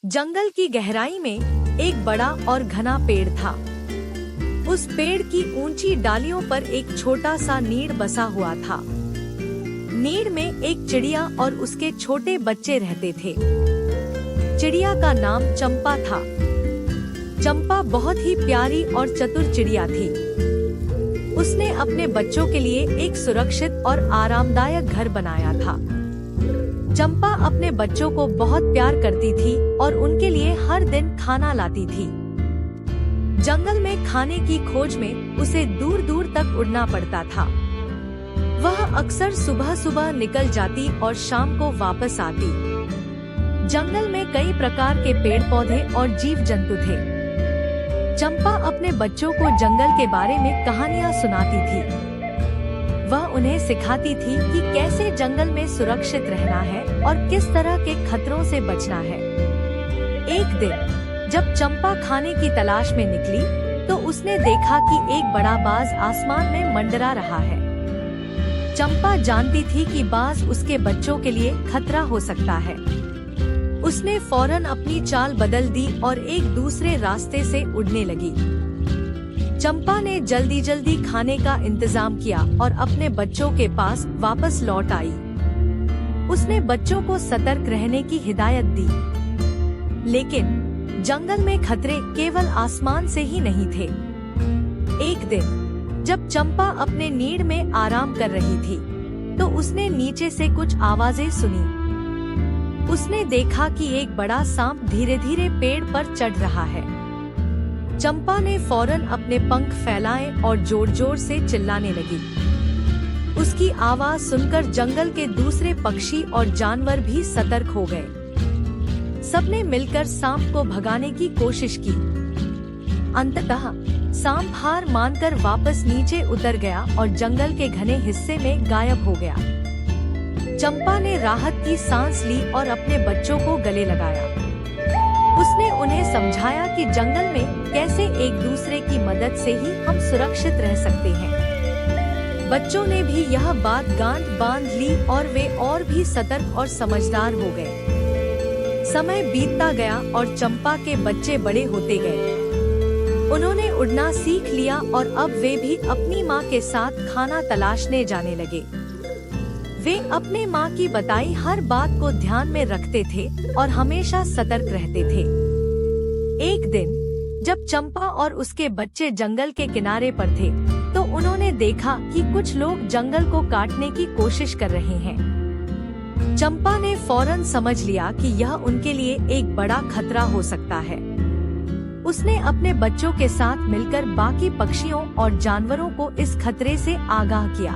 जंगल की गहराई में एक बड़ा और घना पेड़ था। उस पेड़ की ऊंची डालियों पर एक छोटा सा नीड़ बसा हुआ था। नीड़ में एक चिड़िया और उसके छोटे बच्चे रहते थे। चिड़िया का नाम चंपा था। चंपा बहुत ही प्यारी और चतुर चिड़िया थी। उसने अपने बच्चों के लिए एक सुरक्षित और आरामदायक घर बनाया था। चंपा अपने बच्चों को बहुत प्यार करती थी और उनके लिए हर दिन खाना लाती थी। जंगल में खाने की खोज में उसे दूर दूर तक उड़ना पड़ता था। वह अक्सर सुबह सुबह निकल जाती और शाम को वापस आती। जंगल में कई प्रकार के पेड़ पौधे और जीव जंतु थे। चंपा अपने बच्चों को जंगल के बारे में कहानियां सुनाती थी। वह उन्हें सिखाती थी कि कैसे जंगल में सुरक्षित रहना है और किस तरह के खतरों से बचना है। एक दिन जब चंपा खाने की तलाश में निकली तो उसने देखा कि एक बड़ा बाज आसमान में मंडरा रहा है। चंपा जानती थी कि बाज उसके बच्चों के लिए खतरा हो सकता है। उसने फौरन अपनी चाल बदल दी और एक दूसरे रास्ते से उड़ने लगी। चंपा ने जल्दी जल्दी खाने का इंतजाम किया और अपने बच्चों के पास वापस लौट आई। उसने बच्चों को सतर्क रहने की हिदायत दी। लेकिन जंगल में खतरे केवल आसमान से ही नहीं थे। एक दिन जब चंपा अपने नीड़ में आराम कर रही थी तो उसने नीचे से कुछ आवाजें सुनी। उसने देखा कि एक बड़ा सांप धीरे धीरे पेड़ पर चढ़ रहा है। चंपा ने फौरन अपने पंख फैलाए और जोर जोर से चिल्लाने लगी। उसकी आवाज सुनकर जंगल के दूसरे पक्षी और जानवर भी सतर्क हो गए। सबने मिलकर सांप को भगाने की कोशिश की। अंततः सांप हार मानकर वापस नीचे उतर गया और जंगल के घने हिस्से में गायब हो गया। चंपा ने राहत की सांस ली और अपने बच्चों को गले लगाया। उसने उन्हें समझाया कि जंगल में कैसे एक दूसरे की मदद से ही हम सुरक्षित रह सकते हैं। बच्चों ने भी यह बात गांठ बांध ली और वे और भी सतर्क और समझदार हो गए। समय बीतता गया और चंपा के बच्चे बड़े होते गए। उन्होंने उड़ना सीख लिया और अब वे भी अपनी माँ के साथ खाना तलाशने जाने लगे। वे अपने माँ की बताई हर बात को ध्यान में रखते थे और हमेशा सतर्क रहते थे। एक दिन जब चंपा और उसके बच्चे जंगल के किनारे पर थे तो उन्होंने देखा कि कुछ लोग जंगल को काटने की कोशिश कर रहे हैं। चंपा ने फौरन समझ लिया कि यह उनके लिए एक बड़ा खतरा हो सकता है। उसने अपने बच्चों के साथ मिलकर बाकी पक्षियों और जानवरों को इस खतरे से आगाह किया।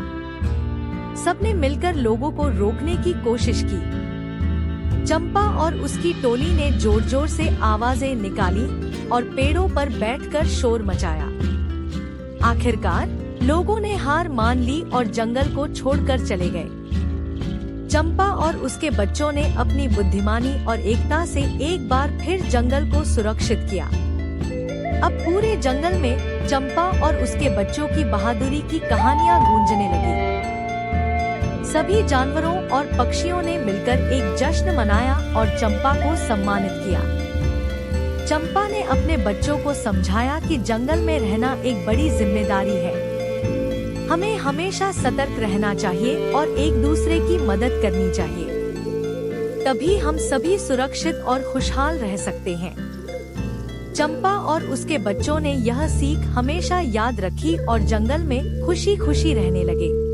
सबने मिलकर लोगों को रोकने की कोशिश की। चंपा और उसकी टोली ने जोर जोर से आवाजें निकाली और पेड़ों पर बैठकर शोर मचाया। आखिरकार लोगों ने हार मान ली और जंगल को छोड़कर चले गए। चंपा और उसके बच्चों ने अपनी बुद्धिमानी और एकता से एक बार फिर जंगल को सुरक्षित किया। अब पूरे जंगल में चंपा और उसके बच्चों की बहादुरी की कहानियां गूंजने लगी। सभी जानवरों और पक्षियों ने मिलकर एक जश्न मनाया और चंपा को सम्मानित किया। चंपा ने अपने बच्चों को समझाया कि जंगल में रहना एक बड़ी जिम्मेदारी है। हमें हमेशा सतर्क रहना चाहिए और एक दूसरे की मदद करनी चाहिए। तभी हम सभी सुरक्षित और खुशहाल रह सकते हैं। चंपा और उसके बच्चों ने यह सीख हमेशा याद रखी और जंगल में खुशी खुशी रहने लगे।